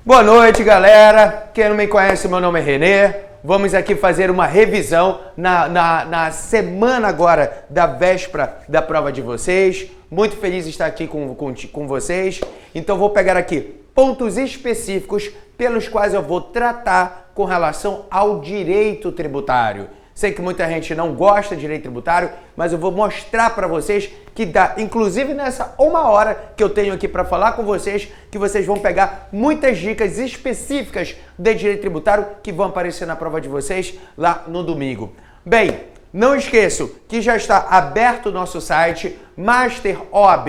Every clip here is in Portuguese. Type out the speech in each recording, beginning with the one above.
Boa noite, galera. Quem não me conhece, meu nome é Renê. Vamos aqui fazer uma revisão na semana agora da véspera da prova de vocês. Muito feliz de estar aqui com vocês. Então vou pegar aqui pontos específicos pelos quais eu vou tratar com relação ao direito tributário. Sei que muita gente não gosta de direito tributário, mas eu vou mostrar para vocês que dá, inclusive nessa uma hora que eu tenho aqui para falar com vocês, que vocês vão pegar muitas dicas específicas de direito tributário que vão aparecer na prova de vocês lá no domingo. Bem, não esqueçam que já está aberto o nosso site Master OAB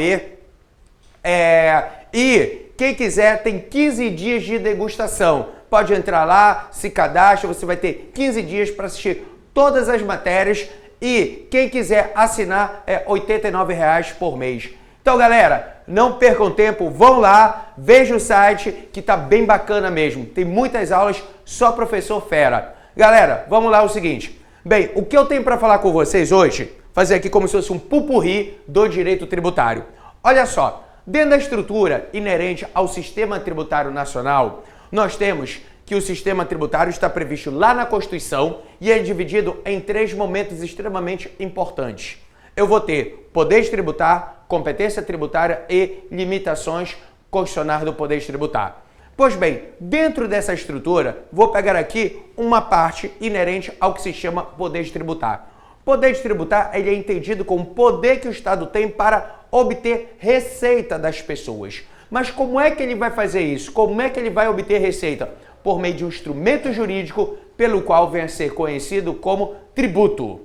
e quem quiser tem 15 dias de degustação. Pode entrar lá, se cadastra, você vai ter 15 dias para assistir todas as matérias e quem quiser assinar é R$ 89,00 por mês. Então, galera, não percam tempo, vão lá, vejam o site que tá bem bacana mesmo. Tem muitas aulas, só professor fera. Galera, vamos lá o seguinte. Bem, o que eu tenho para falar com vocês hoje, fazer aqui como se fosse um pupurri do direito tributário. Olha só, dentro da estrutura inerente ao Sistema Tributário Nacional, nós temos que o sistema tributário está previsto lá na Constituição e é dividido em 3 momentos extremamente importantes. Eu vou ter poder de tributar, competência tributária e limitações constitucionais do poder de tributar. Pois bem, dentro dessa estrutura, vou pegar aqui uma parte inerente ao que se chama poder de tributar. Poder de tributar ele é entendido como poder que o Estado tem para obter receita das pessoas. Mas como é que ele vai fazer isso? Como é que ele vai obter receita? Por meio de um instrumento jurídico pelo qual vem a ser conhecido como tributo.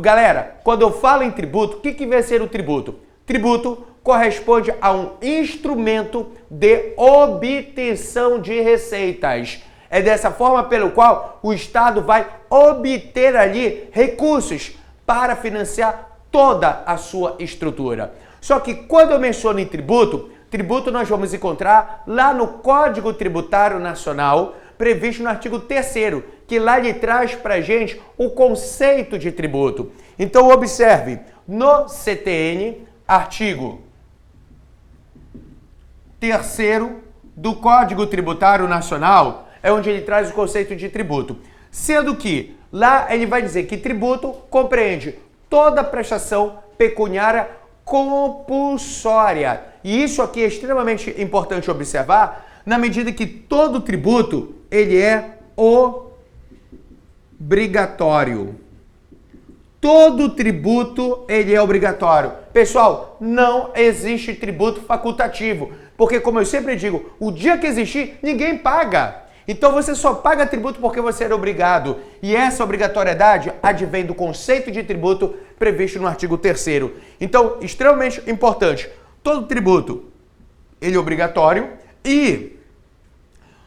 Galera, quando eu falo em tributo, o que vem a ser o tributo? Tributo corresponde a um instrumento de obtenção de receitas. É dessa forma pelo qual o Estado vai obter ali recursos para financiar toda a sua estrutura. Só que quando eu menciono em tributo nós vamos encontrar lá no Código Tributário Nacional, previsto no artigo 3º, que lá ele traz para a gente o conceito de tributo. Então observe, no CTN, artigo 3º do Código Tributário Nacional, é onde ele traz o conceito de tributo. Sendo que lá ele vai dizer que tributo compreende toda prestação pecuniária compulsória. E isso aqui é extremamente importante observar, na medida que todo tributo, ele é obrigatório. Todo tributo, ele é obrigatório. Pessoal, não existe tributo facultativo, porque como eu sempre digo, o dia que existir, ninguém paga. Então você só paga tributo porque você era obrigado. E essa obrigatoriedade advém do conceito de tributo previsto no artigo 3º. Então, extremamente importante, todo tributo, ele é obrigatório e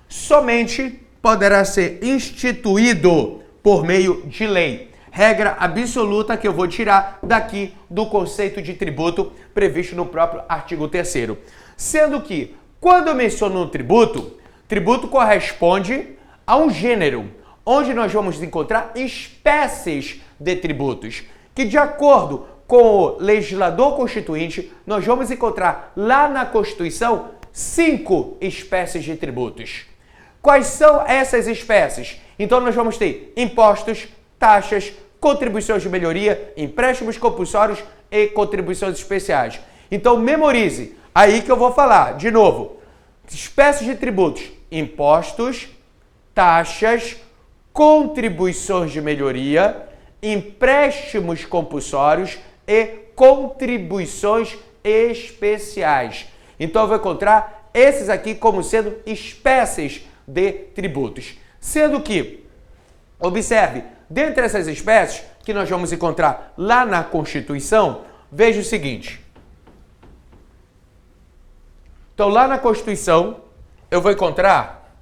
somente poderá ser instituído por meio de lei. Regra absoluta que eu vou tirar daqui do conceito de tributo previsto no próprio artigo 3º. Sendo que, quando eu menciono tributo corresponde a um gênero, onde nós vamos encontrar espécies de tributos, que de acordo com o legislador constituinte, nós vamos encontrar lá na Constituição 5 espécies de tributos. Quais são essas espécies? Então nós vamos ter impostos, taxas, contribuições de melhoria, empréstimos compulsórios e contribuições especiais. Então memorize, aí que eu vou falar, de novo, espécies de tributos: impostos, taxas, contribuições de melhoria, empréstimos compulsórios e contribuições especiais. Então eu vou encontrar esses aqui como sendo espécies de tributos. Sendo que, observe, dentre essas espécies que nós vamos encontrar lá na Constituição, veja o seguinte. Então lá na Constituição eu vou encontrar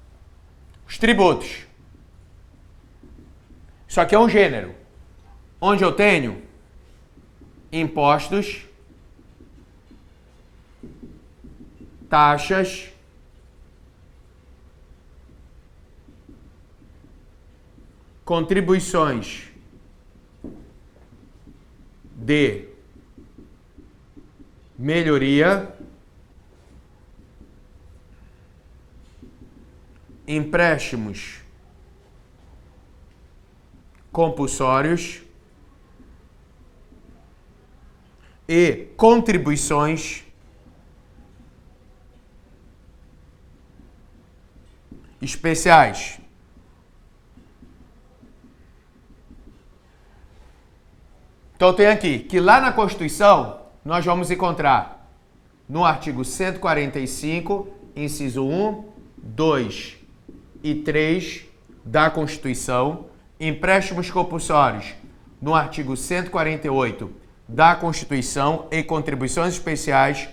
os tributos. Isso aqui é um gênero, onde eu tenho impostos, taxas, contribuições de melhoria empréstimos compulsórios e contribuições especiais. Então tem aqui que lá na Constituição nós vamos encontrar no artigo 145, inciso 1, 2 e 3 da Constituição, empréstimos compulsórios no artigo 148 da Constituição e contribuições especiais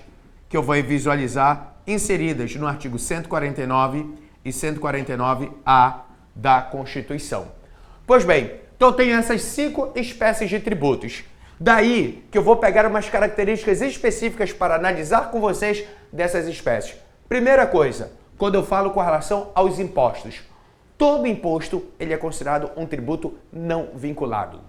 que eu vou visualizar inseridas no artigo 149 e 149A da Constituição. Pois bem, então tem essas 5 espécies de tributos. Daí que eu vou pegar umas características específicas para analisar com vocês dessas espécies. Primeira coisa, quando eu falo com relação aos impostos. Todo imposto ele é considerado um tributo não vinculado.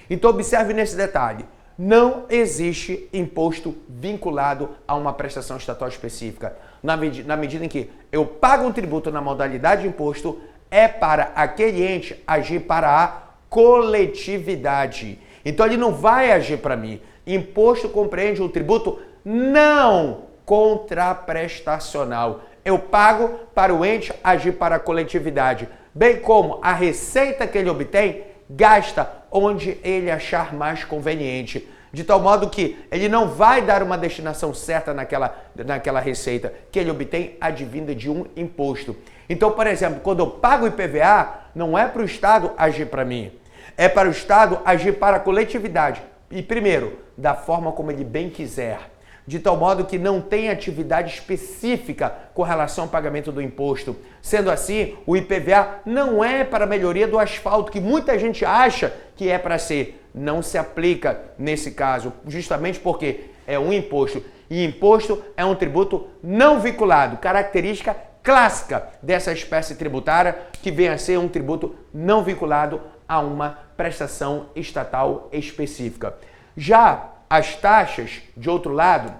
Então observe nesse detalhe. Não existe imposto vinculado a uma prestação estatal específica. Na medida em que eu pago um tributo na modalidade de imposto, é para aquele ente agir para a coletividade. Então ele não vai agir para mim. Imposto compreende um tributo não contraprestacional. Eu pago para o ente agir para a coletividade, bem como a receita que ele obtém gasta onde ele achar mais conveniente, de tal modo que ele não vai dar uma destinação certa naquela receita que ele obtém advinda de um imposto. Então, por exemplo, quando eu pago o IPVA, não é para o Estado agir para mim, é para o Estado agir para a coletividade. E primeiro, da forma como ele bem quiser, de tal modo que não tem atividade específica com relação ao pagamento do imposto. Sendo assim, o IPVA não é para a melhoria do asfalto, que muita gente acha que é para ser. Não se aplica nesse caso, justamente porque é um imposto. E imposto é um tributo não vinculado, característica clássica dessa espécie tributária, que vem a ser um tributo não vinculado a uma prestação estatal específica. Já as taxas, de outro lado,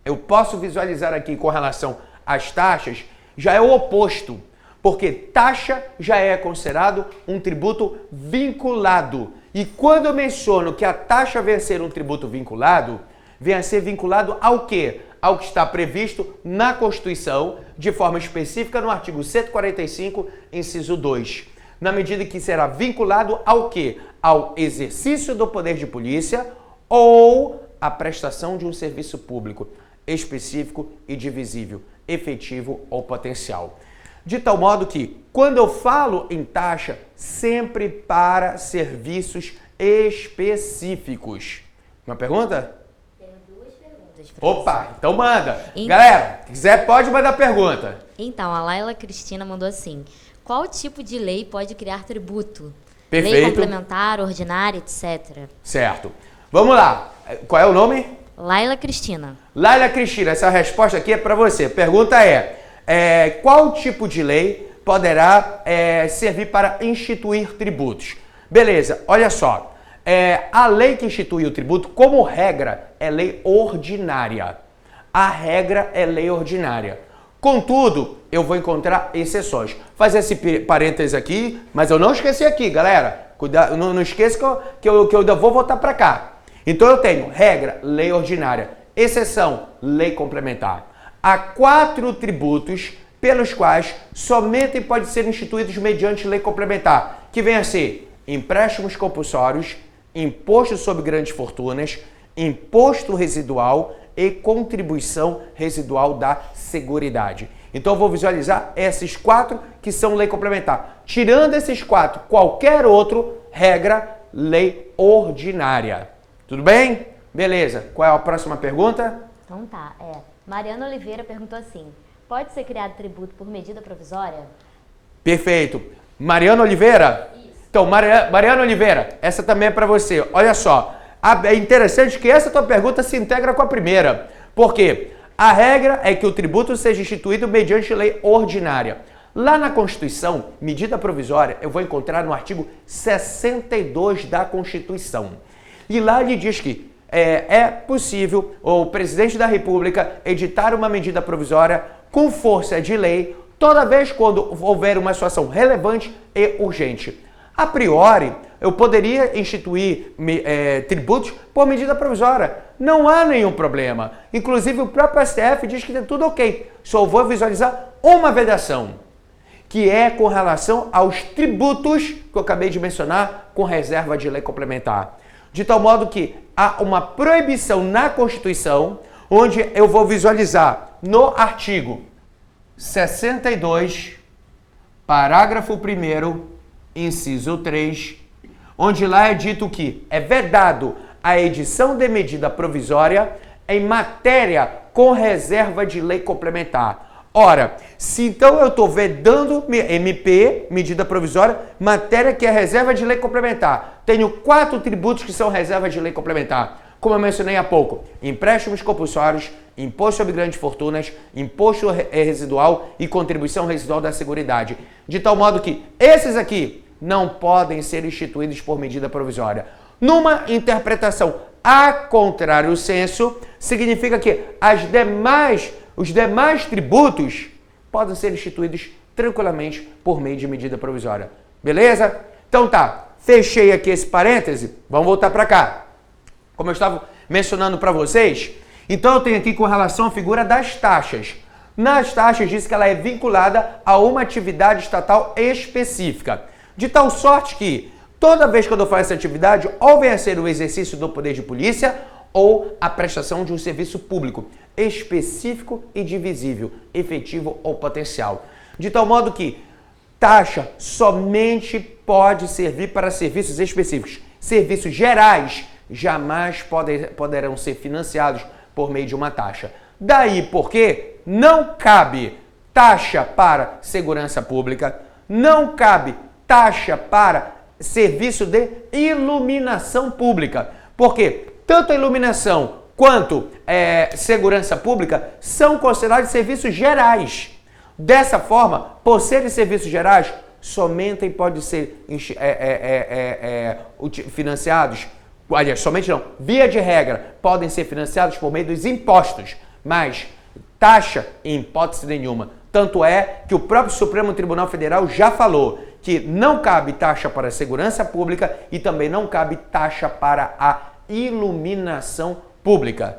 eu posso visualizar aqui com relação às taxas, já é o oposto, porque taxa já é considerado um tributo vinculado. E quando eu menciono que a taxa vem a ser um tributo vinculado, vem a ser vinculado ao quê? Ao que está previsto na Constituição, de forma específica no artigo 145, inciso 2. Na medida que será vinculado ao quê? Ao exercício do poder de polícia ou a prestação de um serviço público específico e divisível, efetivo ou potencial. De tal modo que, quando eu falo em taxa, sempre para serviços específicos. Uma pergunta? Tenho 2 perguntas. Opa, então manda. Então, galera, se quiser pode mandar pergunta. Então, a Laila Cristina mandou assim: qual tipo de lei pode criar tributo? Perfeito. Lei complementar, ordinária, etc. Certo. Vamos lá. Qual é o nome? Laila Cristina. Laila Cristina, essa resposta aqui é para você. Pergunta qual tipo de lei poderá servir para instituir tributos? Beleza, olha só. A lei que institui o tributo, como regra, é lei ordinária. A regra é lei ordinária. Contudo, eu vou encontrar exceções. Fazer esse parênteses aqui, mas eu não esqueci aqui, galera. Cuidado, não esqueça que eu ainda vou voltar para cá. Então eu tenho regra, lei ordinária, exceção, lei complementar. Há 4 tributos pelos quais somente podem ser instituídos mediante lei complementar, que vem a ser empréstimos compulsórios, imposto sobre grandes fortunas, imposto residual e contribuição residual da Seguridade. Então eu vou visualizar esses 4 que são lei complementar. Tirando esses 4, qualquer outro, regra, lei ordinária. Tudo bem? Beleza. Qual é a próxima pergunta? Então tá, Mariana Oliveira perguntou assim: pode ser criado tributo por medida provisória? Perfeito. Mariana Oliveira? Isso. Então, Mariana Oliveira, essa também é para você. Olha só, é interessante que essa tua pergunta se integra com a primeira. Por quê? A regra é que o tributo seja instituído mediante lei ordinária. Lá na Constituição, medida provisória, eu vou encontrar no artigo 62 da Constituição. E lá ele diz que é possível o presidente da República editar uma medida provisória com força de lei toda vez quando houver uma situação relevante e urgente. A priori, eu poderia instituir tributos por medida provisória. Não há nenhum problema. Inclusive, o próprio STF diz que está tudo ok. Só vou visualizar uma vedação, que é com relação aos tributos que eu acabei de mencionar com reserva de lei complementar. De tal modo que há uma proibição na Constituição, onde eu vou visualizar no artigo 62, parágrafo 1º, inciso 3, onde lá é dito que é vedado a edição de medida provisória em matéria com reserva de lei complementar. Ora, se então eu estou vedando MP, medida provisória, matéria que é reserva de lei complementar, tenho 4 tributos que são reserva de lei complementar. Como eu mencionei há pouco, empréstimos compulsórios, imposto sobre grandes fortunas, imposto residual e contribuição residual da Seguridade. De tal modo que esses aqui não podem ser instituídos por medida provisória. Numa interpretação a contrário senso, significa que os demais tributos podem ser instituídos tranquilamente por meio de medida provisória. Beleza? Então tá, fechei aqui esse parêntese, vamos voltar para cá. Como eu estava mencionando para vocês, então eu tenho aqui com relação à figura das taxas. Nas taxas diz que ela é vinculada a uma atividade estatal específica. De tal sorte que toda vez que eu faço essa atividade, ou venha a ser o exercício do poder de polícia ou a prestação de um serviço público específico e divisível, efetivo ou potencial. De tal modo que taxa somente pode servir para serviços específicos. Serviços gerais jamais poderão ser financiados por meio de uma taxa. Daí porque não cabe taxa para segurança pública, não cabe taxa para serviço de iluminação pública, porque tanto a iluminação quanto segurança pública são considerados serviços gerais. Dessa forma, por serem serviços gerais, somente podem ser financiados, aliás, somente não, via de regra, podem ser financiados por meio dos impostos, mas taxa em hipótese nenhuma. Tanto é que o próprio Supremo Tribunal Federal já falou que não cabe taxa para a segurança pública e também não cabe taxa para a iluminação pública.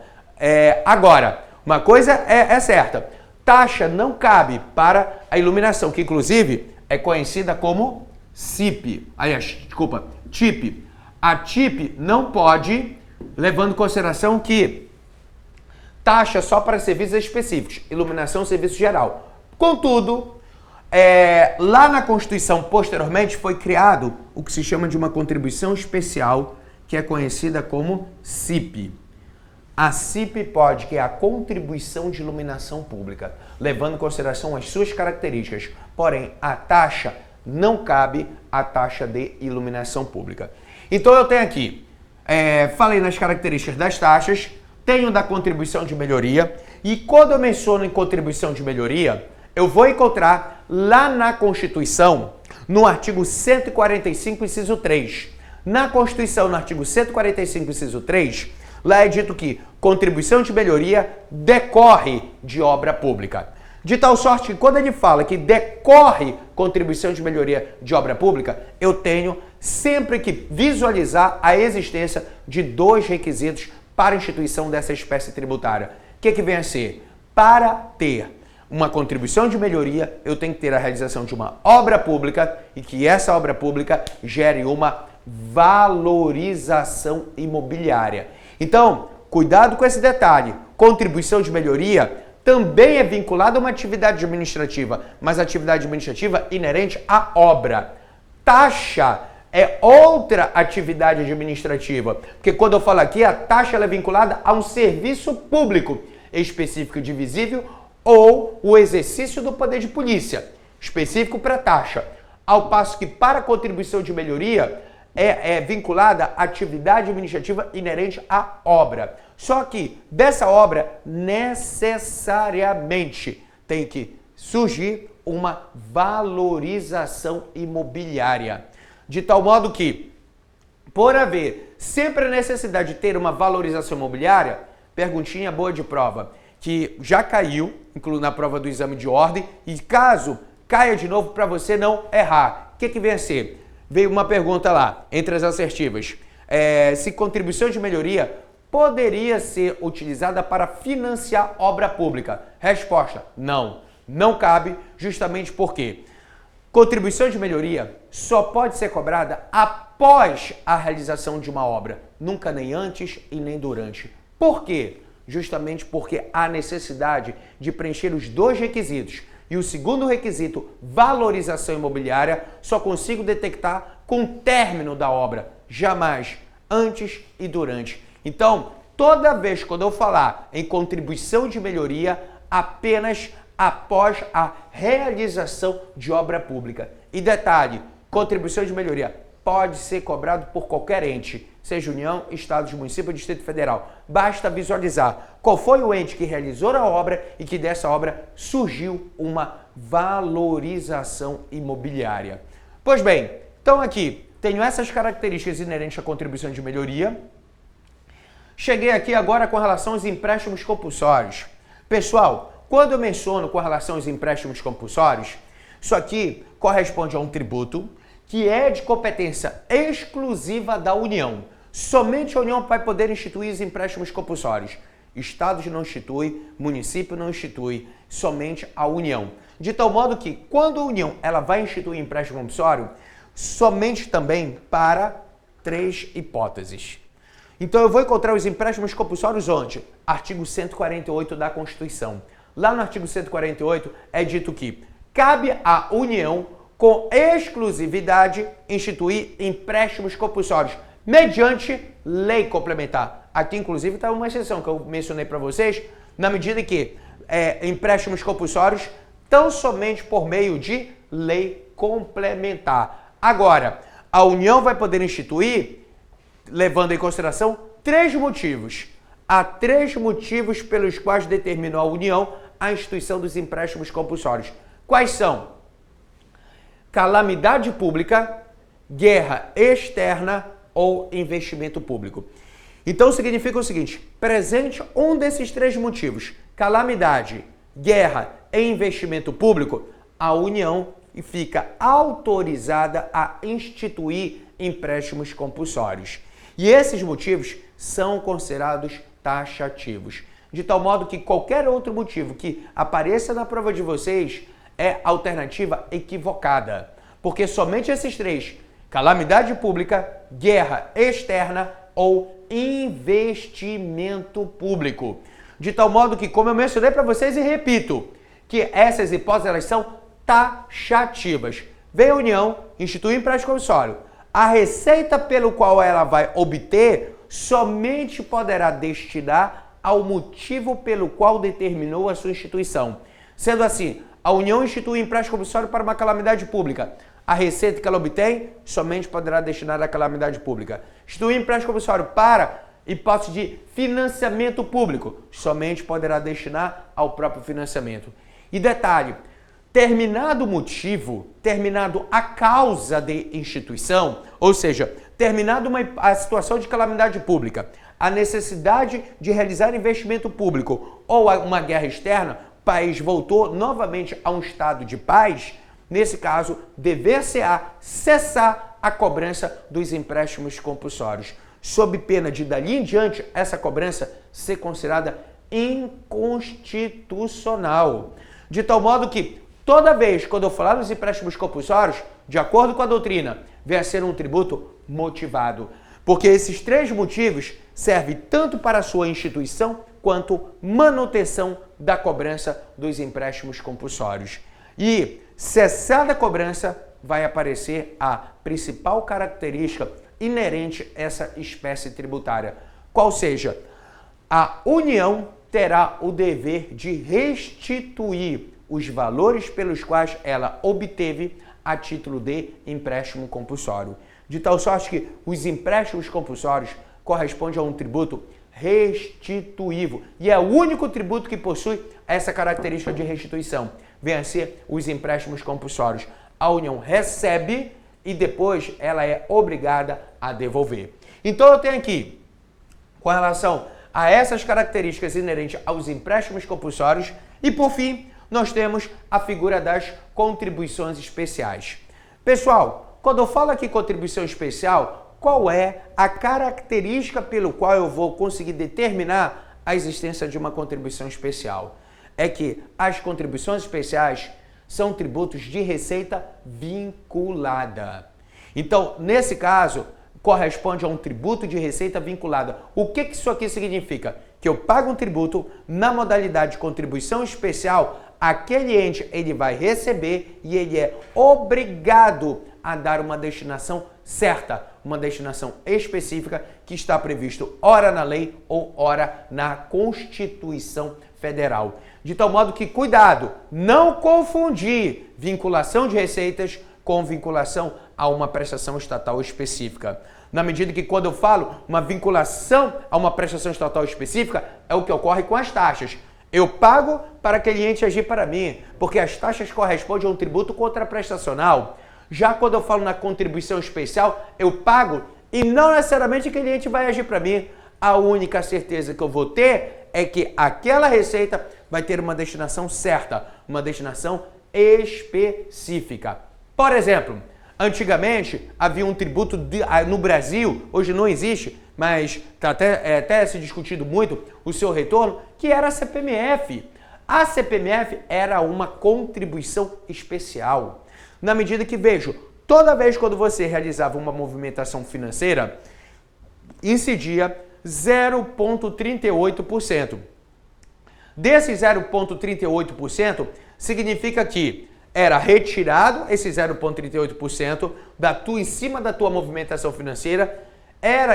Agora, uma coisa é certa, taxa não cabe para a iluminação, que inclusive é conhecida como CIP. Aliás, desculpa, TIP. A TIP não pode, levando em consideração que taxa só para serviços específicos, iluminação serviço geral. Contudo, lá na Constituição, posteriormente, foi criado o que se chama de uma contribuição especial, que é conhecida como CIP. A CIP pode, que é a contribuição de iluminação pública, levando em consideração as suas características. Porém, a taxa não cabe à taxa de iluminação pública. Então eu tenho aqui, falei nas características das taxas, tenho da contribuição de melhoria, e quando eu menciono em contribuição de melhoria, eu vou encontrar lá na Constituição, no artigo 145, inciso 3. Na Constituição, no artigo 145, inciso 3, lá é dito que contribuição de melhoria decorre de obra pública. De tal sorte que quando ele fala que decorre contribuição de melhoria de obra pública, eu tenho sempre que visualizar a existência de 2 requisitos para a instituição dessa espécie tributária. O que vem a ser? Para ter uma contribuição de melhoria, eu tenho que ter a realização de uma obra pública e que essa obra pública gere uma valorização imobiliária. Então, cuidado com esse detalhe. Contribuição de melhoria também é vinculada a uma atividade administrativa, mas atividade administrativa inerente à obra. Taxa é outra atividade administrativa, porque quando eu falo aqui, a taxa ela é vinculada a um serviço público específico e divisível ou o exercício do poder de polícia, específico para taxa. Ao passo que para a contribuição de melhoria é vinculada à atividade administrativa inerente à obra. Só que dessa obra necessariamente tem que surgir uma valorização imobiliária. De tal modo que, por haver sempre a necessidade de ter uma valorização imobiliária, perguntinha boa de prova, que já caiu, incluindo na prova do exame de ordem, e caso caia de novo para você não errar. O que vem a ser? Veio uma pergunta lá, entre as assertivas. Se contribuição de melhoria poderia ser utilizada para financiar obra pública? Resposta, não. Não cabe, justamente porque contribuição de melhoria só pode ser cobrada após a realização de uma obra, nunca nem antes e nem durante. Por quê? Justamente porque há necessidade de preencher os dois requisitos. E o segundo requisito, valorização imobiliária, só consigo detectar com o término da obra, jamais antes e durante. Então, toda vez quando eu falar em contribuição de melhoria, apenas após a realização de obra pública. E detalhe, contribuição de melhoria pode ser cobrado por qualquer ente, seja União, Estados, Município ou Distrito Federal. Basta visualizar qual foi o ente que realizou a obra e que dessa obra surgiu uma valorização imobiliária. Pois bem, então aqui tenho essas características inerentes à contribuição de melhoria. Cheguei aqui agora com relação aos empréstimos compulsórios. Pessoal, quando eu menciono com relação aos empréstimos compulsórios, isso aqui corresponde a um tributo que é de competência exclusiva da União. Somente a União vai poder instituir os empréstimos compulsórios. Estados não institui, município não institui, somente a União. De tal modo que, quando a União ela vai instituir empréstimo compulsório, somente também para 3 hipóteses. Então eu vou encontrar os empréstimos compulsórios onde? Artigo 148 da Constituição. Lá no artigo 148 é dito que cabe à União, com exclusividade, instituir empréstimos compulsórios mediante lei complementar. Aqui, inclusive, está uma exceção que eu mencionei para vocês, na medida que empréstimos compulsórios tão somente por meio de lei complementar. Agora, a União vai poder instituir, levando em consideração 3 motivos. Há 3 motivos pelos quais determinou a União a instituição dos empréstimos compulsórios. Quais são? Calamidade pública, guerra externa ou investimento público. Então significa o seguinte, presente um desses 3 motivos, calamidade, guerra e investimento público, a União fica autorizada a instituir empréstimos compulsórios. E esses motivos são considerados taxativos. De tal modo que qualquer outro motivo que apareça na prova de vocês é alternativa equivocada. Porque somente esses 3, calamidade pública, guerra externa ou investimento público. De tal modo que, como eu mencionei para vocês e repito, que essas hipóteses elas são taxativas. Vem a União, institui empréstimo compulsório. A receita pelo qual ela vai obter somente poderá destinar ao motivo pelo qual determinou a sua instituição. Sendo assim, a União institui empréstimo compulsório para uma calamidade pública. A receita que ela obtém somente poderá destinar à calamidade pública. Institui empréstimo compulsório para hipótese de financiamento público, somente poderá destinar ao próprio financiamento. E detalhe, terminado o motivo, terminado a causa de instituição, ou seja, terminado a situação de calamidade pública, a necessidade de realizar investimento público ou uma guerra externa, o país voltou novamente a um estado de paz, nesse caso, dever-se-á cessar a cobrança dos empréstimos compulsórios, sob pena de, dali em diante, essa cobrança ser considerada inconstitucional. De tal modo que, toda vez quando eu falar dos empréstimos compulsórios, de acordo com a doutrina, venha a ser um tributo motivado. Porque esses 3 motivos servem tanto para a sua instituição quanto manutenção da cobrança dos empréstimos compulsórios. E, cessada a cobrança, vai aparecer a principal característica inerente a essa espécie tributária. Qual seja, a União terá o dever de restituir os valores pelos quais ela obteve a título de empréstimo compulsório. De tal sorte que os empréstimos compulsórios correspondem a um tributo restituível. E é o único tributo que possui essa característica de restituição. Vem a ser os empréstimos compulsórios. A União recebe e depois ela é obrigada a devolver. Então eu tenho aqui, com relação a essas características inerentes aos empréstimos compulsórios. E, por fim, nós temos a figura das contribuições especiais. Pessoal, quando eu falo aqui contribuição especial, qual é a característica pelo qual eu vou conseguir determinar a existência de uma contribuição especial? É que as contribuições especiais são tributos de receita vinculada. Então, nesse caso, corresponde a um tributo de receita vinculada. O que isso aqui significa? Que eu pago um tributo na modalidade de contribuição especial, aquele ente ele vai receber e ele é obrigado a dar uma destinação certa, uma destinação específica que está previsto ora na lei ou ora na Constituição Federal. De tal modo que, cuidado, não confundir vinculação de receitas com vinculação a uma prestação estatal específica. Na medida que, quando eu falo uma vinculação a uma prestação estatal específica, é o que ocorre com as taxas. Eu pago para aquele ente agir para mim, porque as taxas correspondem a um tributo contraprestacional. Já quando eu falo na contribuição especial, eu pago e não necessariamente aquele ente vai agir para mim. A única certeza que eu vou ter é que aquela receita vai ter uma destinação certa, uma destinação específica. Por exemplo, antigamente havia um tributo no Brasil, hoje não existe, mas está até se discutido muito o seu retorno, que era a CPMF. A CPMF era uma contribuição especial. Na medida que, vejo, toda vez quando você realizava uma movimentação financeira, incidia 0,38%. Desse 0,38%, significa que era retirado esse 0,38% em cima da tua movimentação financeira,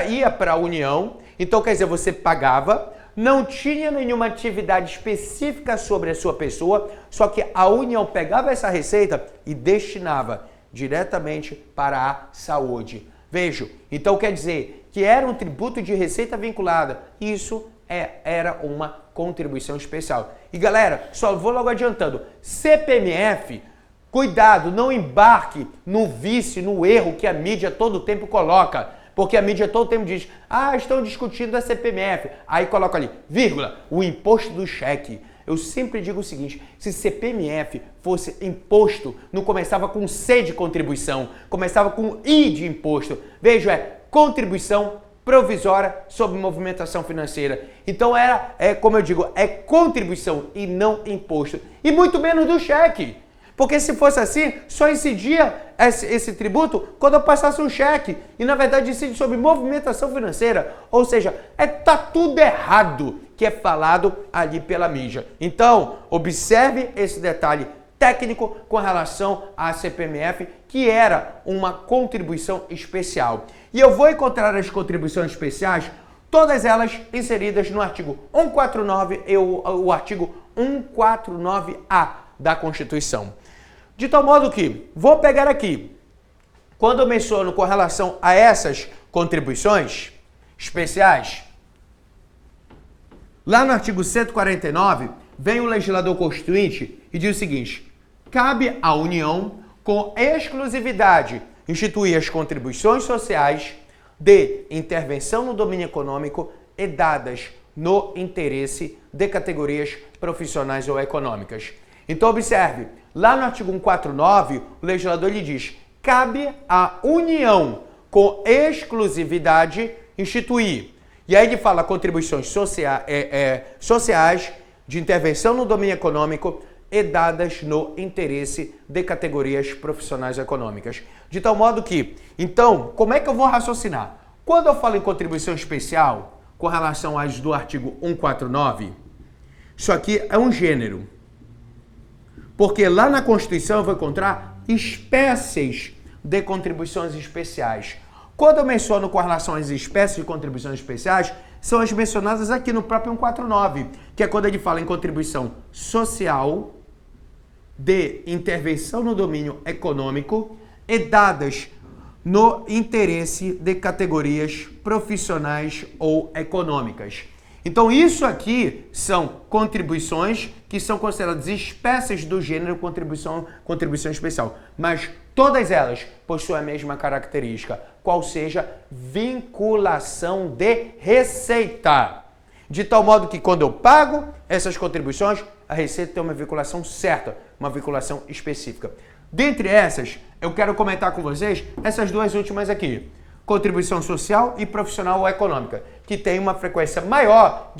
ia para a União, então quer dizer, você pagava, não tinha nenhuma atividade específica sobre a sua pessoa, só que a União pegava essa receita e destinava diretamente para a saúde. Vejo, então quer dizer que era um tributo de receita vinculada, isso era uma contribuição especial. E galera, só vou logo adiantando, CPMF, cuidado, não embarque no vício, no erro que a mídia todo o tempo coloca. Porque a mídia todo o tempo diz, estão discutindo a CPMF. Aí coloca ali, vírgula, o imposto do cheque. Eu sempre digo o seguinte, se CPMF fosse imposto, não começava com C de contribuição, começava com I de imposto. Veja, contribuição provisória sobre movimentação financeira. Então como eu digo, é contribuição e não imposto. E muito menos do cheque. Porque se fosse assim, só incidia esse tributo quando eu passasse um cheque. E na verdade incide sobre movimentação financeira. Ou seja, tá tudo errado que é falado ali pela mídia. Então, observe esse detalhe técnico com relação à CPMF, que era uma contribuição especial. E eu vou encontrar as contribuições especiais, todas elas inseridas no artigo 149 e o artigo 149A da Constituição. De tal modo que, vou pegar aqui, quando eu menciono com relação a essas contribuições especiais, lá no artigo 149, vem o legislador constituinte e diz o seguinte, cabe à União, com exclusividade, instituir as contribuições sociais de intervenção no domínio econômico e dadas no interesse de categorias profissionais ou econômicas. Então, observe, lá no artigo 149, o legislador lhe diz, cabe à União, com exclusividade, instituir. E aí ele fala contribuições sociais de intervenção no domínio econômico e dadas no interesse de categorias profissionais econômicas. De tal modo que, então, como é que eu vou raciocinar? Quando eu falo em contribuição especial, com relação às do artigo 149, isso aqui é um gênero. Porque lá na Constituição eu vou encontrar espécies de contribuições especiais. Quando eu menciono com relação às espécies de contribuições especiais, são as mencionadas aqui no próprio 149, que é quando ele fala em contribuição social de intervenção no domínio econômico e dadas no interesse de categorias profissionais ou econômicas. Então, isso aqui são contribuições que são consideradas espécies do gênero contribuição especial. Mas todas elas possuem a mesma característica, qual seja vinculação de receita. De tal modo que quando eu pago essas contribuições, a Receita tem uma vinculação certa, uma vinculação específica. Dentre essas, eu quero comentar com vocês essas duas últimas aqui. Contribuição social e profissional ou econômica, que tem uma frequência maior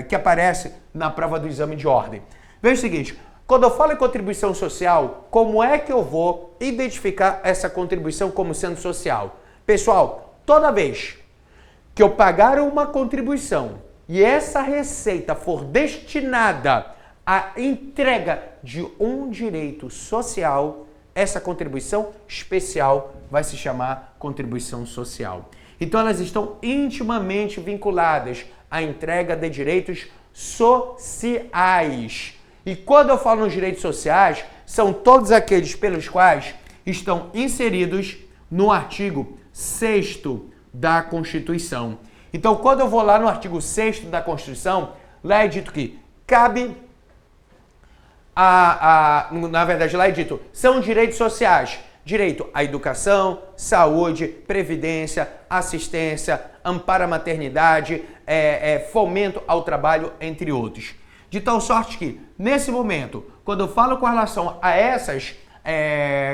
que aparece na prova do exame de ordem. Veja o seguinte, quando eu falo em contribuição social, como é que eu vou identificar essa contribuição como sendo social? Pessoal, toda vez que eu pagar uma contribuição e essa receita for destinada à entrega de um direito social, essa contribuição especial vai se chamar contribuição social. Então elas estão intimamente vinculadas à entrega de direitos sociais. E quando eu falo nos direitos sociais, são todos aqueles pelos quais estão inseridos no artigo 6º da Constituição. Então, quando eu vou lá no artigo 6º da Constituição, lá é dito que cabe na verdade, lá é dito, são direitos sociais. Direito à educação, saúde, previdência, assistência, amparo à maternidade, fomento ao trabalho, entre outros. De tal sorte que, nesse momento, quando eu falo com relação a essas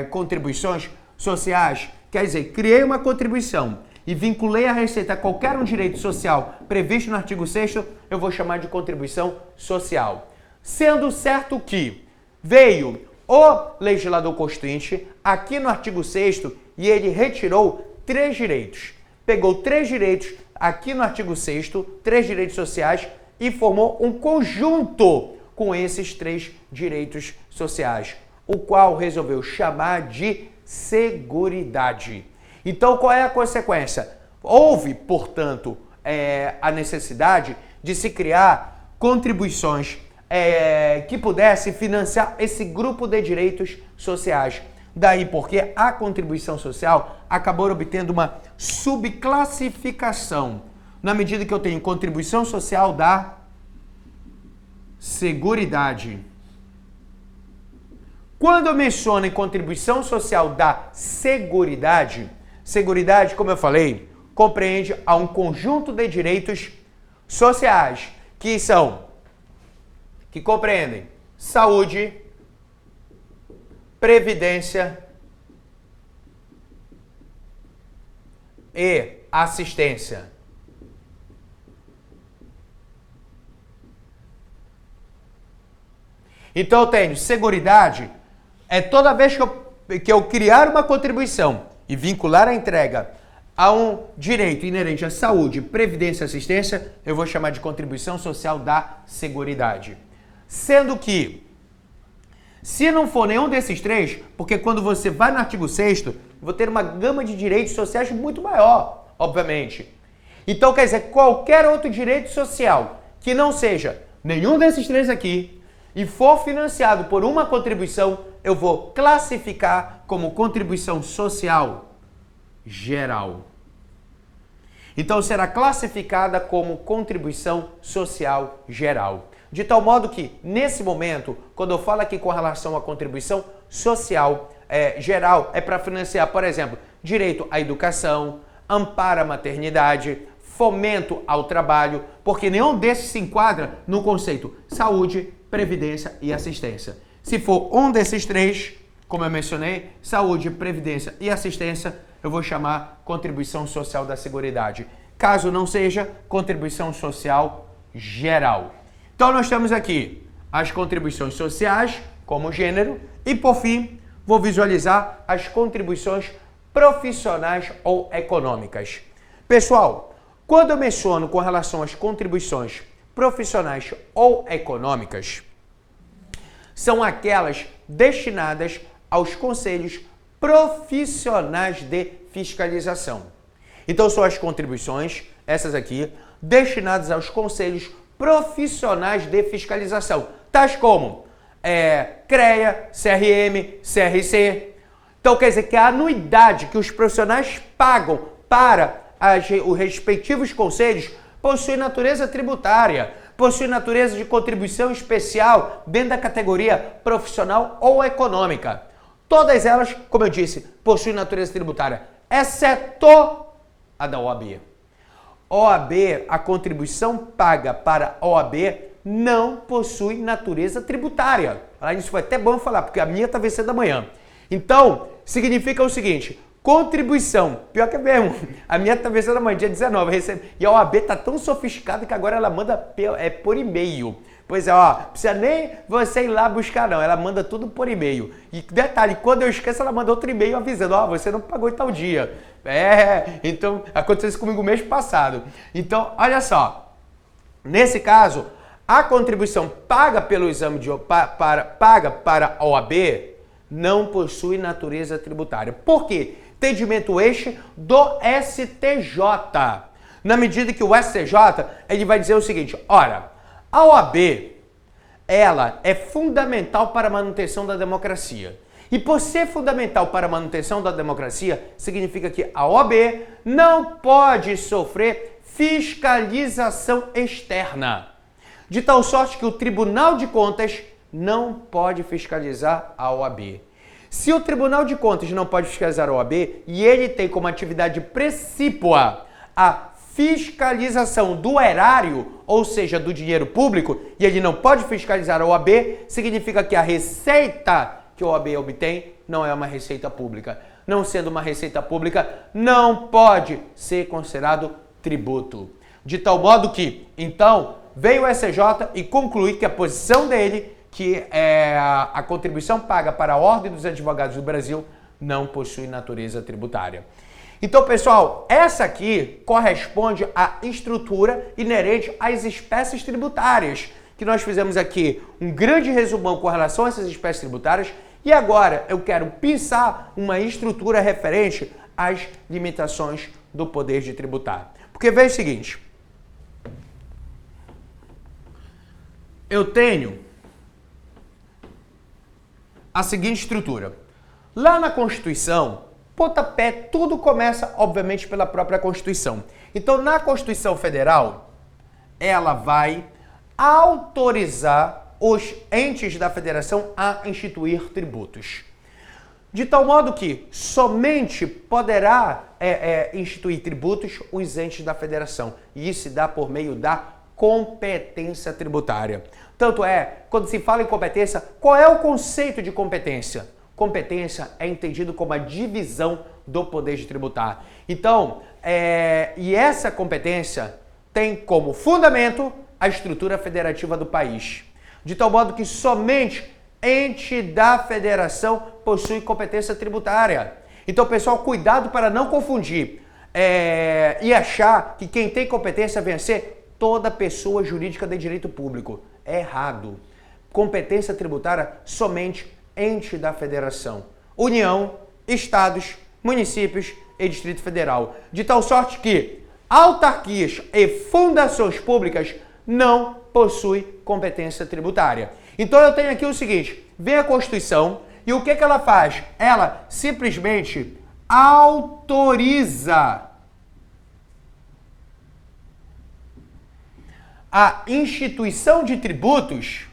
contribuições sociais, quer dizer, criei uma contribuição e vinculei a Receita a qualquer um direito social previsto no artigo 6º, eu vou chamar de contribuição social. Sendo certo que veio o legislador constituinte aqui no artigo 6º e ele retirou 3 direitos. Pegou 3 direitos aqui no artigo 6º, 3 direitos sociais e formou um conjunto com esses 3 direitos sociais, o qual resolveu chamar de seguridade. Então, qual é a consequência? Houve, portanto, a necessidade de se criar contribuições que pudesse financiar esse grupo de direitos sociais. Daí porque a contribuição social acabou obtendo uma subclassificação, na medida que eu tenho contribuição social da Seguridade. Quando eu menciono em contribuição social da Seguridade, Seguridade, como eu falei, compreende a um conjunto de direitos sociais que compreendem saúde, previdência e assistência. Então eu tenho seguridade, toda vez que eu criar uma contribuição e vincular a entrega a um direito inerente à saúde, previdência e assistência, eu vou chamar de contribuição social da Seguridade. Sendo que, se não for nenhum desses 3, porque quando você vai no artigo 6º, vou ter uma gama de direitos sociais muito maior, obviamente. Então, quer dizer, qualquer outro direito social que não seja nenhum desses 3 aqui e for financiado por uma contribuição, eu vou classificar como contribuição social geral. Então, será classificada como contribuição social geral. De tal modo que, nesse momento, quando eu falo aqui com relação à contribuição social geral, é para financiar, por exemplo, direito à educação, amparo à maternidade, fomento ao trabalho, porque nenhum desses se enquadra no conceito saúde, previdência e assistência. Se for um desses 3, como eu mencionei, saúde, previdência e assistência, eu vou chamar contribuição social da Seguridade. Caso não seja, contribuição social geral. Então, nós temos aqui as contribuições sociais, como gênero, e, por fim, vou visualizar as contribuições profissionais ou econômicas. Pessoal, quando eu menciono com relação às contribuições profissionais ou econômicas, são aquelas destinadas aos conselhos profissionais de fiscalização. Então, são as contribuições, essas aqui, destinadas aos conselhos profissionais de fiscalização, tais como CREA, CRM, CRC. Então, quer dizer que a anuidade que os profissionais pagam para os respectivos conselhos possui natureza tributária, possui natureza de contribuição especial dentro da categoria profissional ou econômica. Todas elas, como eu disse, possuem natureza tributária, exceto a da OAB. OAB, a contribuição paga para a OAB não possui natureza tributária. Isso foi até bom falar, porque a minha está vencendo amanhã. Então, significa o seguinte, contribuição, pior que é mesmo, a minha está vencendo amanhã, dia 19, e a OAB está tão sofisticada que agora ela manda por e-mail. Pois é, ó, precisa nem você ir lá buscar não, ela manda tudo por e-mail. E detalhe, quando eu esqueço, ela manda outro e-mail avisando, ó, você não pagou em tal dia. Então, aconteceu isso comigo mês passado. Então, olha só, nesse caso, a contribuição paga pelo exame paga para a OAB não possui natureza tributária. Por quê? Entendimento este do STJ. Na medida que o STJ, ele vai dizer o seguinte, ora, a OAB, ela é fundamental para a manutenção da democracia. E por ser fundamental para a manutenção da democracia, significa que a OAB não pode sofrer fiscalização externa. De tal sorte que o Tribunal de Contas não pode fiscalizar a OAB. Se o Tribunal de Contas não pode fiscalizar a OAB e ele tem como atividade precípua a fiscalização do erário, ou seja, do dinheiro público, e ele não pode fiscalizar a OAB, significa que a receita que a OAB obtém não é uma receita pública. Não sendo uma receita pública, não pode ser considerado tributo. De tal modo que, então, veio o STJ e conclui que a posição dele, que é a contribuição paga para a Ordem dos Advogados do Brasil, não possui natureza tributária. Então, pessoal, essa aqui corresponde à estrutura inerente às espécies tributárias, que nós fizemos aqui um grande resumão com relação a essas espécies tributárias, e agora eu quero pensar uma estrutura referente às limitações do poder de tributar. Porque veja o seguinte, eu tenho a seguinte estrutura. Lá na Constituição, pontapé, tudo começa, obviamente, pela própria Constituição. Então, na Constituição Federal, ela vai autorizar os entes da Federação a instituir tributos. De tal modo que somente poderá instituir tributos os entes da Federação. E isso se dá por meio da competência tributária. Tanto é, quando se fala em competência, qual é o conceito de competência? Competência é entendido como a divisão do poder de tributar. Então, e essa competência tem como fundamento a estrutura federativa do país. De tal modo que somente ente da federação possui competência tributária. Então, pessoal, cuidado para não confundir e achar que quem tem competência vem a ser toda pessoa jurídica de direito público. É errado. Competência tributária somente ente da federação, União, estados, municípios e Distrito Federal. De tal sorte que autarquias e fundações públicas não possuem competência tributária. Então eu tenho aqui o seguinte, vem a Constituição e o que ela faz? Ela simplesmente autoriza a instituição de tributos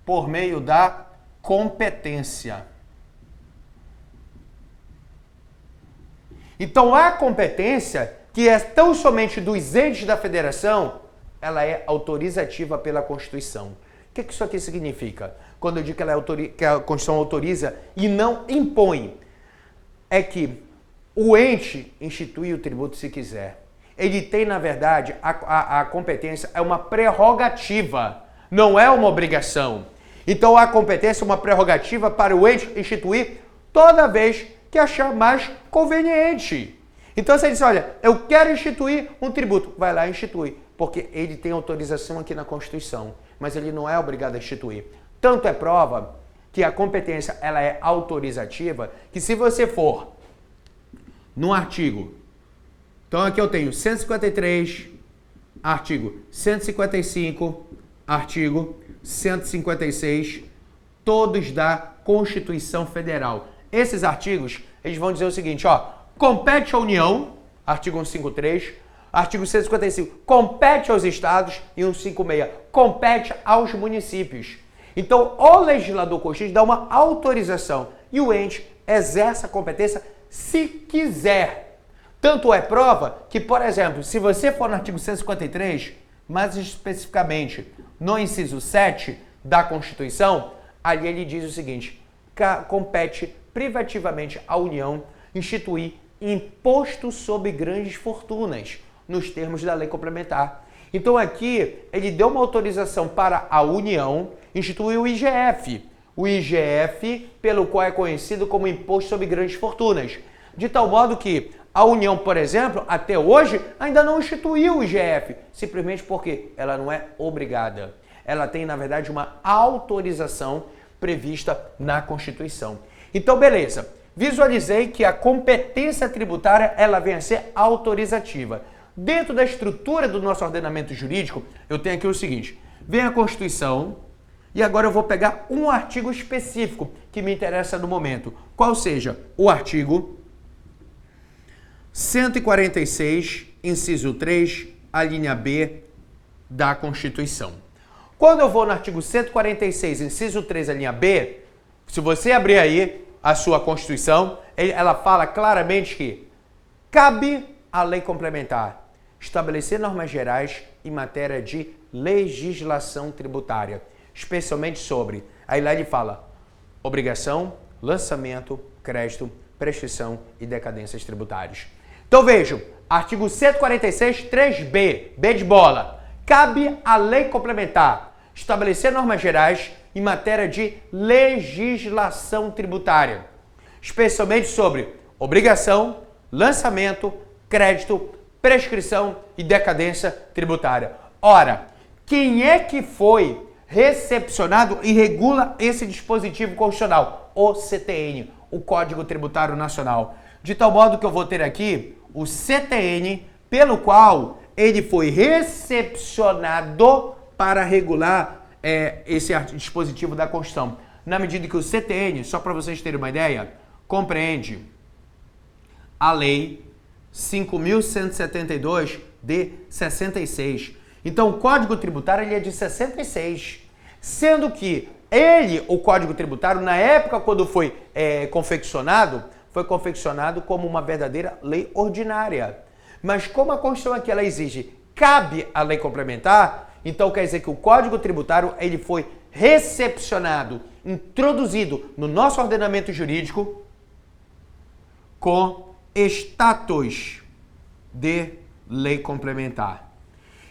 por meio da competência. Então, a competência, que é tão somente dos entes da federação, ela é autorizativa pela Constituição. O que isso aqui significa? Quando eu digo que a Constituição autoriza e não impõe, é que o ente institui o tributo se quiser. Ele tem, na verdade, a competência é uma prerrogativa, não é uma obrigação. Então, a competência é uma prerrogativa para o ente instituir toda vez que achar mais conveniente. Então, você diz, olha, eu quero instituir um tributo. Vai lá e institui, porque ele tem autorização aqui na Constituição, mas ele não é obrigado a instituir. Tanto é prova que a competência ela é autorizativa, que se você for no artigo, então aqui eu tenho 153, artigo 155, artigo 156, todos da Constituição Federal. Esses artigos, eles vão dizer o seguinte, ó, compete à União, artigo 153, artigo 155, compete aos estados e 156, compete aos municípios. Então, o legislador constituinte dá uma autorização e o ente exerce a competência se quiser. Tanto é prova que, por exemplo, se você for no artigo 153, mais especificamente no inciso 7 da Constituição, ali ele diz o seguinte: compete privativamente à União instituir imposto sobre grandes fortunas, nos termos da lei complementar. Então aqui ele deu uma autorização para a União instituir o IGF. O IGF, pelo qual é conhecido como Imposto sobre Grandes Fortunas. De tal modo que a União, por exemplo, até hoje, ainda não instituiu o IGF, simplesmente porque ela não é obrigada. Ela tem, na verdade, uma autorização prevista na Constituição. Então, beleza. Visualizei que a competência tributária ela vem a ser autorizativa. Dentro da estrutura do nosso ordenamento jurídico, eu tenho aqui o seguinte: vem a Constituição e agora eu vou pegar um artigo específico que me interessa no momento, qual seja o artigo 146, inciso 3, a linha B da Constituição. Quando eu vou no artigo 146, inciso 3, a linha B, se você abrir aí a sua Constituição, ela fala claramente que cabe à lei complementar estabelecer normas gerais em matéria de legislação tributária, especialmente sobre, aí lá ele fala, obrigação, lançamento, crédito, prescrição e decadências tributárias. Então vejam, artigo 146, 3b, B de bola, cabe à lei complementar estabelecer normas gerais em matéria de legislação tributária, especialmente sobre obrigação, lançamento, crédito, prescrição e decadência tributária. Ora, quem é que foi recepcionado e regula esse dispositivo constitucional? O CTN, o Código Tributário Nacional. De tal modo que eu vou ter aqui o CTN, pelo qual ele foi recepcionado para regular esse dispositivo da Constituição. Na medida que o CTN, só para vocês terem uma ideia, compreende a Lei 5.172 de 66. Então, o Código Tributário ele é de 66, sendo que o Código Tributário, na época quando foi confeccionado como uma verdadeira lei ordinária. Mas como a Constituição aqui ela exige, cabe a lei complementar, então quer dizer que o Código Tributário ele foi recepcionado, introduzido no nosso ordenamento jurídico com status de lei complementar.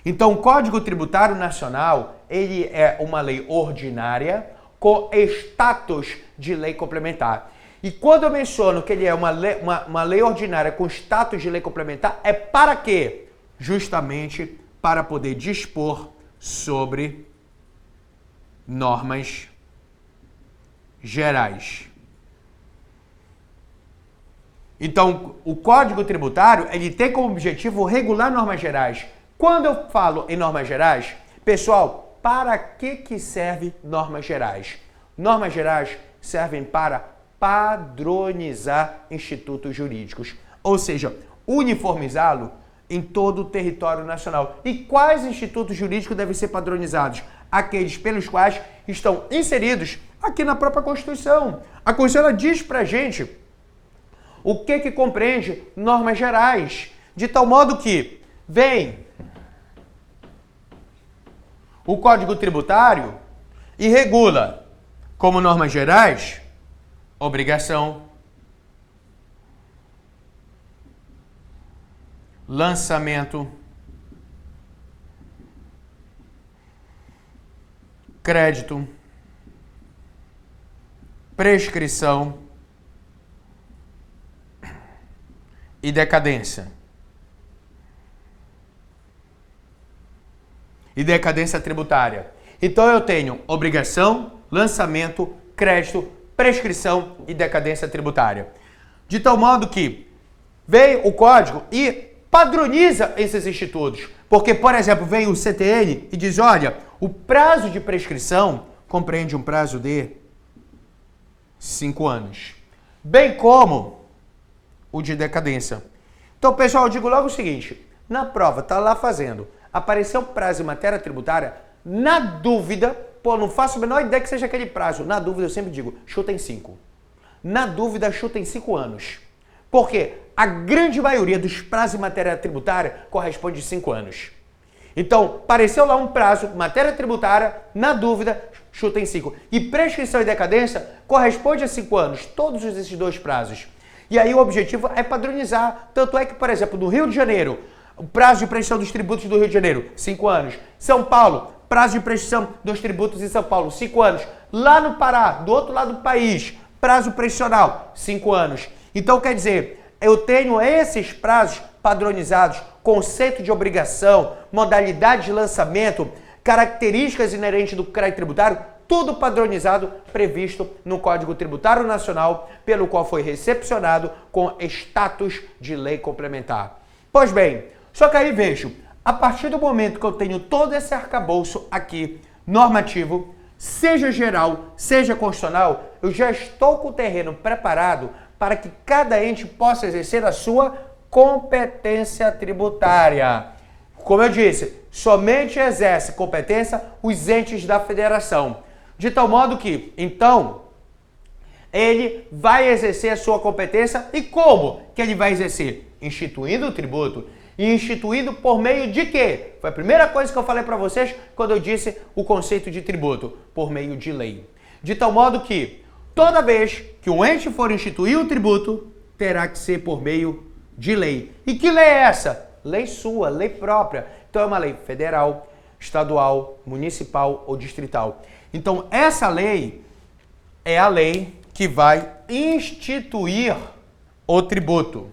Então, o Código Tributário Nacional, ele é uma lei ordinária com status de lei complementar. E quando eu menciono que ele é uma lei ordinária com status de lei complementar, é para quê? Justamente para poder dispor sobre normas gerais. Então, o Código Tributário, ele tem como objetivo regular normas gerais. Quando eu falo em normas gerais, pessoal, para que serve normas gerais? Normas gerais servem para padronizar institutos jurídicos, ou seja, uniformizá-lo em todo o território nacional. E quais institutos jurídicos devem ser padronizados? Aqueles pelos quais estão inseridos aqui na própria Constituição. A Constituição ela diz pra gente o que compreende normas gerais, de tal modo que vem o Código Tributário e regula como normas gerais obrigação, lançamento, crédito, prescrição e decadência. E decadência tributária. Então eu tenho obrigação, lançamento, crédito, prescrição e decadência tributária. De tal modo que veio o código e padroniza esses institutos. Porque, por exemplo, vem o CTN e diz, olha, o prazo de prescrição compreende um prazo de 5 anos. Bem como o de decadência. Então, pessoal, eu digo logo o seguinte, na prova, tá lá fazendo, apareceu prazo em matéria tributária, na dúvida, não faço a menor ideia que seja aquele prazo, na dúvida eu sempre digo, chuta em 5. Na dúvida, chuta em 5 anos. Porque a grande maioria dos prazos em matéria tributária corresponde a 5 anos. Então, apareceu lá um prazo, matéria tributária, na dúvida, chuta em 5. E prescrição e decadência corresponde a 5 anos, todos esses dois prazos. E aí o objetivo é padronizar. Tanto é que, por exemplo, no Rio de Janeiro, o prazo de prescrição dos tributos do Rio de Janeiro, 5 anos. São Paulo, prazo de prescrição dos tributos em São Paulo, 5 anos. Lá no Pará, do outro lado do país, prazo prescricional, 5 anos. Então, quer dizer, eu tenho esses prazos padronizados, conceito de obrigação, modalidade de lançamento, características inerentes do crédito tributário, tudo padronizado, previsto no Código Tributário Nacional, pelo qual foi recepcionado com status de lei complementar. Pois bem, só que aí vejo, a partir do momento que eu tenho todo esse arcabouço aqui, normativo, seja geral, seja constitucional, eu já estou com o terreno preparado para que cada ente possa exercer a sua competência tributária. Como eu disse, somente exerce competência os entes da federação. De tal modo que, então, ele vai exercer a sua competência. E como que ele vai exercer? Instituindo o tributo. E instituído por meio de quê? Foi a primeira coisa que eu falei para vocês quando eu disse o conceito de tributo. Por meio de lei. De tal modo que, toda vez que um ente for instituir o tributo, terá que ser por meio de lei. E que lei é essa? Lei sua, lei própria. Então é uma lei federal, estadual, municipal ou distrital. Então essa lei é a lei que vai instituir o tributo.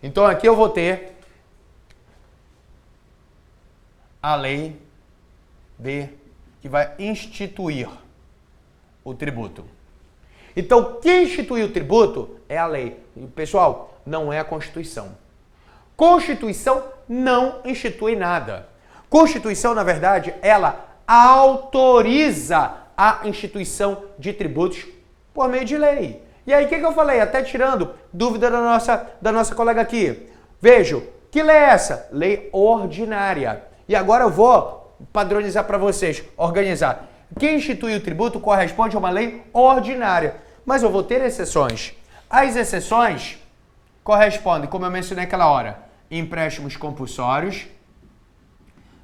Então aqui eu vou ter a lei que vai instituir o tributo. Então, quem institui o tributo é a lei. E, pessoal, não é a Constituição. Constituição não institui nada. Constituição, na verdade, ela autoriza a instituição de tributos por meio de lei. E aí, o que eu falei? Até tirando dúvida da nossa colega aqui. Vejo, que lei é essa? Lei ordinária. E agora eu vou padronizar para vocês, organizar. Quem institui o tributo corresponde a uma lei ordinária. Mas eu vou ter exceções. As exceções correspondem, como eu mencionei naquela hora, empréstimos compulsórios,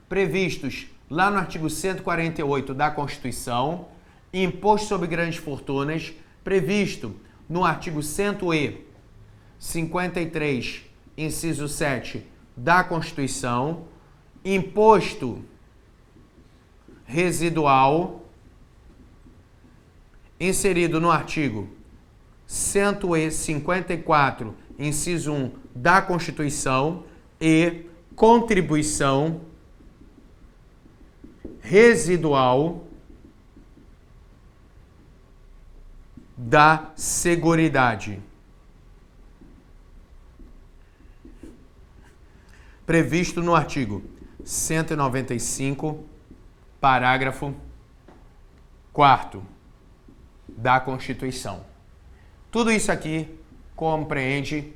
previstos lá no artigo 148 da Constituição, imposto sobre grandes fortunas, previsto no artigo 153, inciso 7 da Constituição, imposto residual, inserido no artigo 154, inciso 1 da Constituição, e contribuição residual da Seguridade, previsto no artigo 195, parágrafo 4º da Constituição. Tudo isso aqui compreende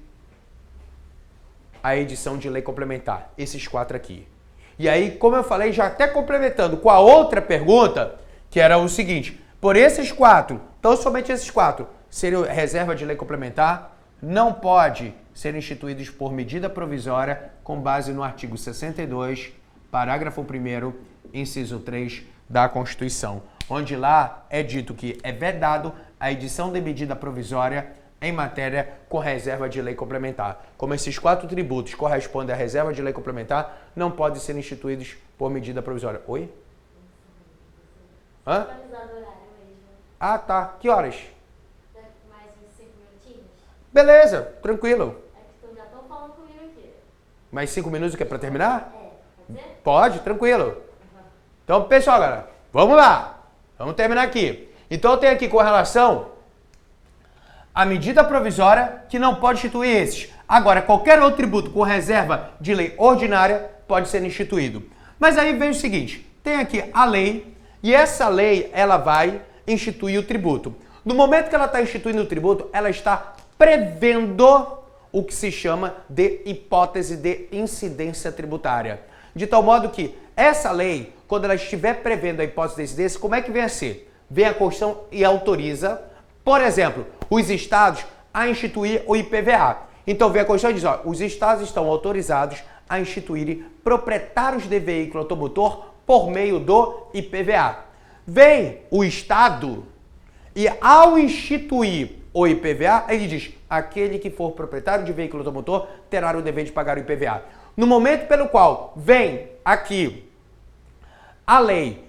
a edição de lei complementar, esses 4 aqui. E aí, como eu falei, já até complementando com a outra pergunta, que era o seguinte, por esses 4, então somente esses 4, seriam reserva de lei complementar, não pode ser instituídos por medida provisória com base no artigo 62, parágrafo 1º, inciso 3 da Constituição, onde lá é dito que é vedado a edição de medida provisória em matéria com reserva de lei complementar. Como esses 4 tributos correspondem à reserva de lei complementar, não podem ser instituídos por medida provisória. Oi? Hã? Ah, tá. Que horas? Mais uns 5 minutinhos. Beleza, tranquilo. É que tu já estão falando comigo aqui. Mais 5 minutos que é para terminar? Pode ser? Pode, tranquilo. Então, pessoal, galera, vamos lá. Vamos terminar aqui. Então, eu tenho aqui com relação à medida provisória que não pode instituir esses. Agora, qualquer outro tributo com reserva de lei ordinária pode ser instituído. Mas aí vem o seguinte, tem aqui a lei e essa lei ela vai instituir o tributo. No momento que ela está instituindo o tributo, ela está prevendo o que se chama de hipótese de incidência tributária. De tal modo que essa lei, quando ela estiver prevendo a hipótese de incidência, como é que vem a ser? Vem a Constituição e autoriza, por exemplo, os estados a instituir o IPVA. Então vem a Constituição e diz, ó, os estados estão autorizados a instituírem proprietários de veículo automotor por meio do IPVA. Vem o estado e ao instituir o IPVA, ele diz, aquele que for proprietário de veículo automotor terá o dever de pagar o IPVA. No momento pelo qual vem aqui a lei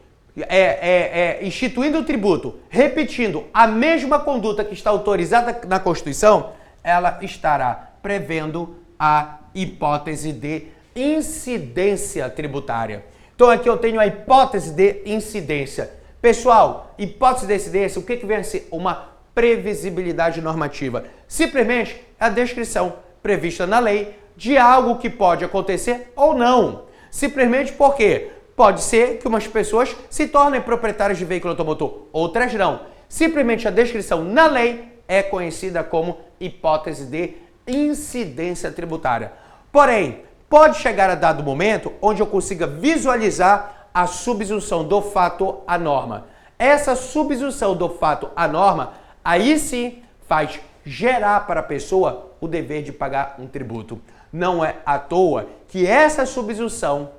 instituindo o tributo, repetindo a mesma conduta que está autorizada na Constituição, ela estará prevendo a hipótese de incidência tributária. Então aqui eu tenho a hipótese de incidência. Pessoal, hipótese de incidência, o que vem a ser uma previsibilidade normativa? Simplesmente a descrição prevista na lei de algo que pode acontecer ou não. Simplesmente porque pode ser que umas pessoas se tornem proprietárias de veículo automotor, outras não. Simplesmente a descrição na lei é conhecida como hipótese de incidência tributária. Porém, pode chegar a dado momento onde eu consiga visualizar a subsunção do fato à norma. Essa subsunção do fato à norma, aí sim, faz gerar para a pessoa o dever de pagar um tributo. Não é à toa que essa subsunção,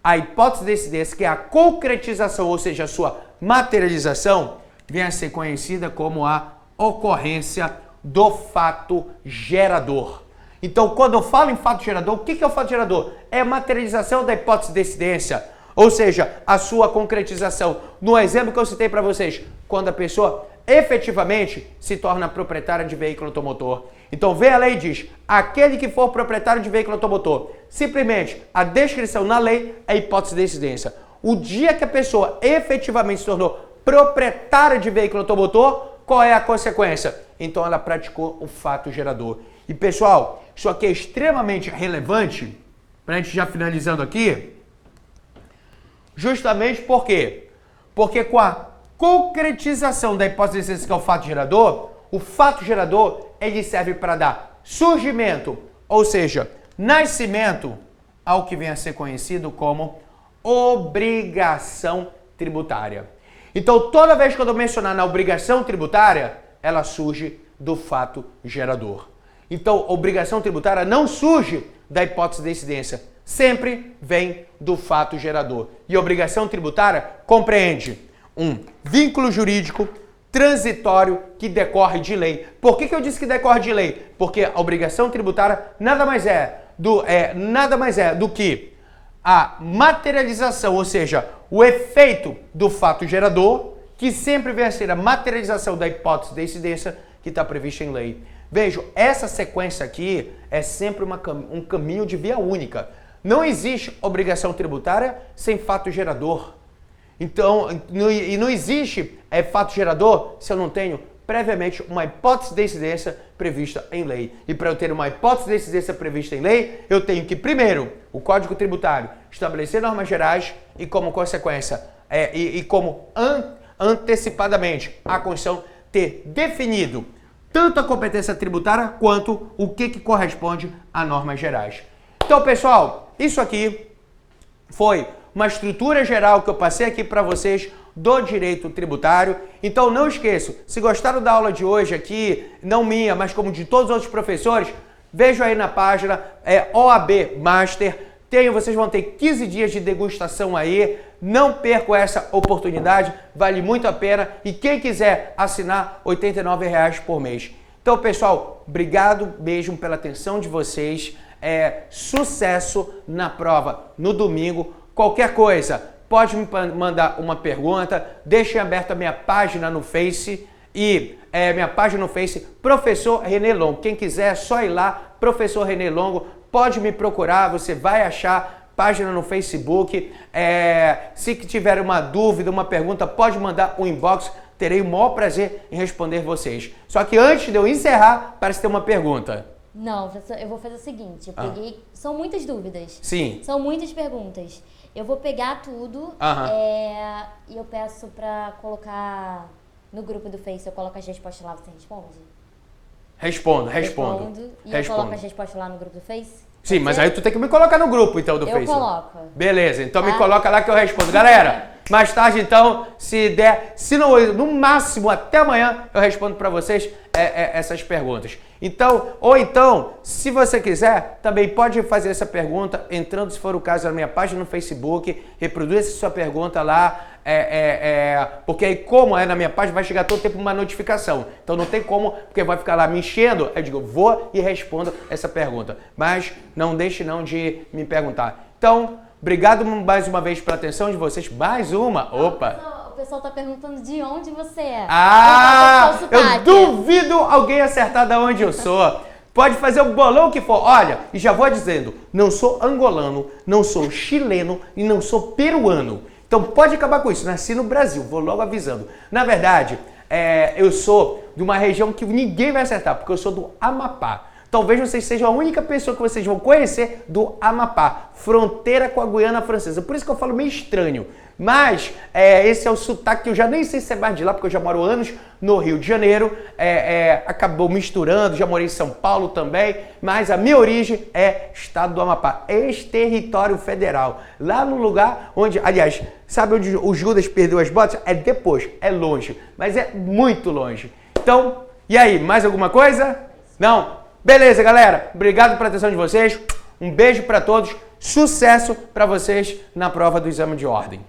a hipótese de incidência, que é a concretização, ou seja, a sua materialização, vem a ser conhecida como a ocorrência do fato gerador. Então, quando eu falo em fato gerador, o que é o fato gerador? É a materialização da hipótese de incidência, ou seja, a sua concretização. No exemplo que eu citei para vocês, quando a pessoa efetivamente se torna proprietária de veículo automotor. Então, vem a lei e diz, aquele que for proprietário de veículo automotor, simplesmente a descrição na lei é a hipótese de incidência. O dia que a pessoa efetivamente se tornou proprietária de veículo automotor, qual é a consequência? Então, ela praticou o fato gerador. E, pessoal, isso aqui é extremamente relevante, para a gente já finalizando aqui, justamente por quê? Porque com a concretização da hipótese de incidência, que é o fato gerador, ele serve para dar surgimento, ou seja, nascimento, ao que vem a ser conhecido como obrigação tributária. Então, toda vez que eu mencionar na obrigação tributária, ela surge do fato gerador. Então, obrigação tributária não surge da hipótese de incidência, sempre vem do fato gerador. E obrigação tributária compreende um vínculo jurídico transitório que decorre de lei. Por que eu disse que decorre de lei? Porque a obrigação tributária nada mais é do que a materialização, ou seja, o efeito do fato gerador, que sempre vem a ser a materialização da hipótese de incidência que está prevista em lei. Vejam, essa sequência aqui é sempre um caminho de via única. Não existe obrigação tributária sem fato gerador. Então, não existe fato gerador se eu não tenho previamente uma hipótese de incidência prevista em lei. E para eu ter uma hipótese de incidência prevista em lei, eu tenho que, primeiro, o Código Tributário estabelecer normas gerais e, como consequência, como antecipadamente, a Constituição ter definido tanto a competência tributária quanto o que corresponde a normas gerais. Então, pessoal, isso aqui foi uma estrutura geral que eu passei aqui para vocês do direito tributário. Então, não esqueçam, se gostaram da aula de hoje aqui, não minha, mas como de todos os outros professores, vejam aí na página OAB Master. Vocês vão ter 15 dias de degustação aí. Não percam essa oportunidade, vale muito a pena. E quem quiser assinar, R$ 89,00 por mês. Então, pessoal, obrigado mesmo pela atenção de vocês. Sucesso na prova no domingo. Qualquer coisa, pode me mandar uma pergunta. Deixem aberta a minha página no Face. E minha página no Face, Professor René Longo. Quem quiser, é só ir lá, Professor René Longo. Pode me procurar, você vai achar página no Facebook. Se tiver uma dúvida, uma pergunta, pode mandar um inbox. Terei o maior prazer em responder vocês. Só que antes de eu encerrar, parece ter uma pergunta. Não, professor, eu vou fazer o seguinte. Eu peguei... São muitas dúvidas. Sim. São muitas perguntas. Eu vou pegar tudo e eu peço pra colocar no grupo do Face. Eu coloco as respostas lá, você responde? Respondo. E eu coloco as respostas lá no grupo do Face? Sim, mas aí tu tem que me colocar no grupo, então, do Face. Eu coloco. Beleza, então me coloca lá que eu respondo. Galera, Mais tarde, então, se der, se não, no máximo até amanhã, eu respondo para vocês essas perguntas. Então, ou então, se você quiser, também pode fazer essa pergunta entrando, se for o caso, na minha página no Facebook, reproduz essa sua pergunta lá, porque aí como é na minha página, vai chegar todo tempo uma notificação. Então não tem como, porque vai ficar lá me enchendo, eu digo, vou e respondo essa pergunta. Mas não deixe não de me perguntar. Então, obrigado mais uma vez pela atenção de vocês. Mais uma. Opa! O pessoal tá perguntando de onde você é. Eu duvido alguém acertar de onde eu sou. Pode fazer o bolão que for. Olha, e já vou dizendo, não sou angolano, não sou chileno e não sou peruano. Então pode acabar com isso. Nasci no Brasil, vou logo avisando. Na verdade, eu sou de uma região que ninguém vai acertar, porque eu sou do Amapá. Talvez vocês sejam a única pessoa que vocês vão conhecer do Amapá, fronteira com a Guiana Francesa. Por isso que eu falo meio estranho. Mas esse é o sotaque que eu já nem sei se é mais de lá, porque eu já moro anos no Rio de Janeiro. Acabou misturando, já morei em São Paulo também. Mas a minha origem é estado do Amapá, ex-território federal. Lá no lugar onde, aliás, sabe onde o Judas perdeu as botas? É depois, é longe, mas é muito longe. Então, e aí, mais alguma coisa? Não? Beleza, galera. Obrigado pela atenção de vocês. Um beijo para todos. Sucesso para vocês na prova do exame de ordem.